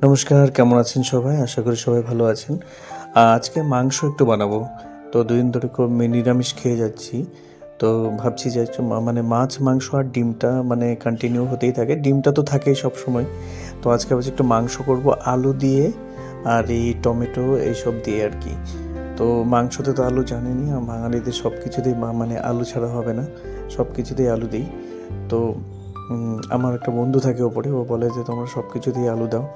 নমস্কার, কেমন আছেন সবাই? আশা করি সবাই ভালো আছেন। আজকে মাংস একটু বানাবো। তো ২ দিন ধরে খুব নিরামিষ খেয়ে যাচ্ছি। তো ভাবছি যে একটু মানে মাছ, মাংস আর ডিমটা মানে কন্টিনিউ হতেই থাকে। ডিমটা তো থাকেই সবসময়। তো আজকে ভাবছি একটু মাংস করব আলু দিয়ে আর এই টমেটো এইসব দিয়ে আর কি। তো মাংসতে তো আলু জানেনই, বাঙালিদের সব কিছুতেই মানে আলু ছাড়া হবে না। সব কিছুতেই আলু দিই। তো আমার একটা বন্ধু থাকে ওপরে, ও বলে যে তোমরা সব কিছুতেই আলু দাও।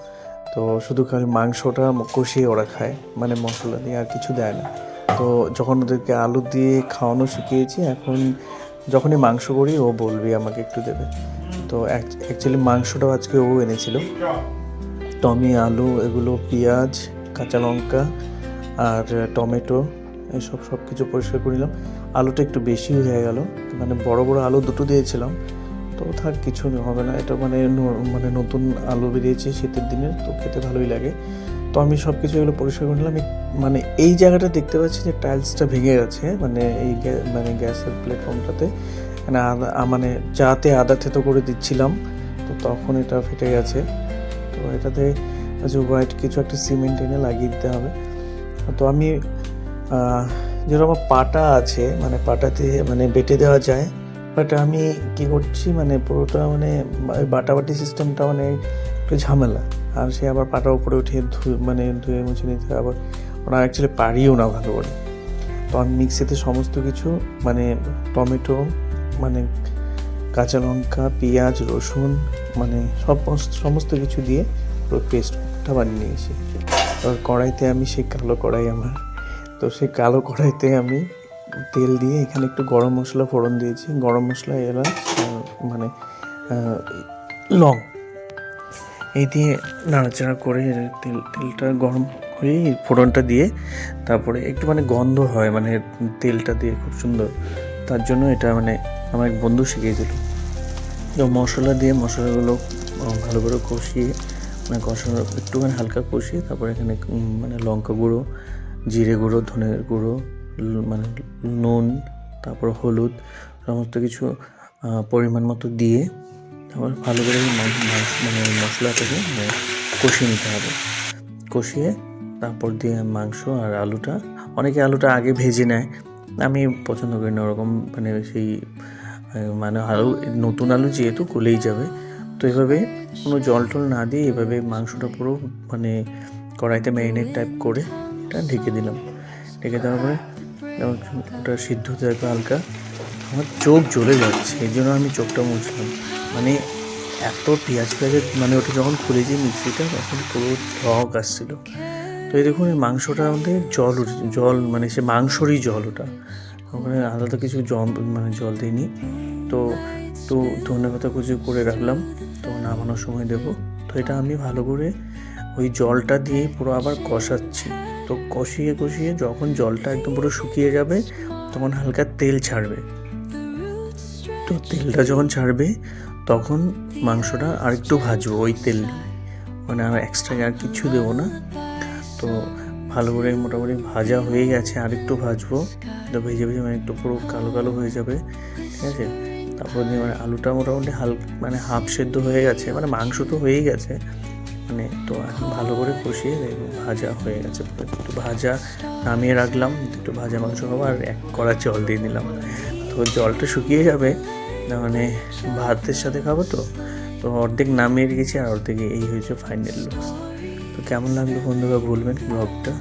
তো শুধু খালি মাংসটা কষিয়ে ওরা খায়, মানে মশলা দিয়ে আর কিছু দেয় না। তো যখন ওদেরকে আলু দিয়ে খাওয়ানো শিখিয়েছি, এখন যখনই মাংস করি ও বলবি আমাকে একটু দেবে। তো অ্যাকচুয়ালি মাংসটাও আজকে ও এনেছিল। তো আমি আলু, এগুলো পেঁয়াজ, কাঁচা লঙ্কা আর টমেটো এসব সব কিছু পরিষ্কার করে নিলাম। আলুটা একটু বেশি হয়ে গেল, মানে বড় বড় আলু দুটো দিয়েছিলাম। তো থাক, কিছু হবে না। এটা মানে নতুন আলু বেরিয়েছে শীতের দিনে, তো খেতে ভালোই লাগে। তো আমি সব কিছু এগুলো পরিষ্কার করে নিলাম। মানে এই জায়গাটা দেখতে পাচ্ছি যে টাইলসটা ভেঙে গেছে, মানে এই মানে গ্যাসের প্ল্যাটফর্মটাতে, মানে মানে যাতে আদা থেতো করে দিচ্ছিলাম, তো তখন এটা ফেটে গেছে। তো এটাতে হোয়াইট কিছু একটা সিমেন্ট এনে লাগিয়ে দিতে হবে। তো আমি যেরকম আমার পাটা আছে, মানে পাটাতে মানে বেটে দেওয়া যায়, বাট আমি কী করছি, মানে পুরোটা মানে বাটাবাটি সিস্টেমটা মানে একটু ঝামেলা। আর সে আবার পাটা উপরে উঠিয়ে ধুয়ে মুছে নিতে, আবার ওরা অ্যাকচুয়ালি পারিও না ভালো করে। তো আমি মিক্সিতে সমস্ত কিছু, মানে টমেটো, মানে কাঁচা লঙ্কা, পেঁয়াজ, রসুন, মানে সমস্ত কিছু দিয়ে পুরো পেস্টটা বানিয়ে নিয়েছি। আর কড়াইতে আমি, সেই কালো কড়াই আমার, তো সেই কালো কড়াইতে আমি তেল দিয়ে এখানে একটু গরম মশলা ফোড়ন দিয়েছি। গরম মশলা, এলাচ, মানে লং, এই দিয়ে নাড়াচাড়া করে তেলটা গরম হয়ে ফোড়নটা দিয়ে তারপরে একটু মানে গন্ধ হয়, মানে তেলটা দিয়ে খুব সুন্দর। তার জন্য এটা মানে আমার এক বন্ধু শিখিয়ে দিল। তো মশলা দিয়ে মশলাগুলো ভালো করে কষিয়ে, মানে কষানো একটুখানি হালকা কষিয়ে, তারপরে এখানে মানে লঙ্কা গুঁড়ো, জিরে গুঁড়ো, ধনের গুঁড়ো, মানে নুন, তারপর হলুদ, সমস্ত কিছু পরিমাণ মতো দিয়ে তারপর ভালো করে মানে মশলাটাকে কষিয়ে নিতে হবে। কষিয়ে তারপর দিয়ে মাংস আর আলুটা, অনেকে আলুটা আগে ভেজে নেয়, আমি পছন্দ করি না ওরকম, মানে সেই মানে আলু, নতুন আলু যেহেতু গলেই যাবে। তো এভাবে কোনো জল টল না দিয়ে এভাবে মাংসটা পুরো মানে কড়াইতে ম্যারিনেট টাইপ করে এটা ঢেকে দিলাম। ঢেকে দেওয়ার পরে ওটা সিদ্ধ হতে থাকবে হালকা। আমার চোখ জ্বলে যাচ্ছে, এই জন্য আমি চোখটা মুছলাম। মানে এত পেঁয়াজের, মানে ওটা যখন খুলেছি মিক্সিটা, তখন পুরো ঝক আসছিলো। তো এই দেখুন, এই মাংসটার মধ্যে জল মানে সে মাংসরই জল, ওটা ওখানে আলাদা কিছু জল দিইনি। তো একটু ধনেপাতা কুচি করে রাখলাম, তো নামানোর সময় দেবো। তো এটা আমি ভালো করে ওই জলটা দিয়ে পুরো আবার কষাচ্ছি। তো কষিয়ে যখন জলটা একদম পুরো শুকিয়ে যাবে, তখন হালকা তেল ছাড়বে। তো তেলটা যখন ছাড়বে, তখন মাংসটা আরেকটু ভাজবো ওই তেল, মানে আর এক্সট্রা আর কিছু দেবো না। তো ভালো করে মোটামুটি ভাজা হয়ে গেছে, আরেকটু ভাজবো। তো ভেজে মানে একটু পুরো কালো কালো হয়ে যাবে, ঠিক আছে। তারপর দিয়ে মানে আলুটা মোটামুটি মানে হাফ সেদ্ধ হয়ে গেছে, মানে মাংস তো হয়েই গেছে, মানে তো এখন ভালো করে কষিয়ে ভাজা হয়ে গেছে। একটু ভাজা নামিয়ে রাখলাম, একটু ভাজা মাংস খাবো, আর এক কড়া জল দিয়ে নিলাম। তো জলটা শুকিয়ে যাবে, মানে ভাতের সাথে খাবো। তো অর্ধেক নামিয়ে রেখেছি, আর অর্ধেক এই হয়েছে ফাইনাল লুকস। তো কেমন লাগলো বন্ধুরা বলবেন ব্লগটা।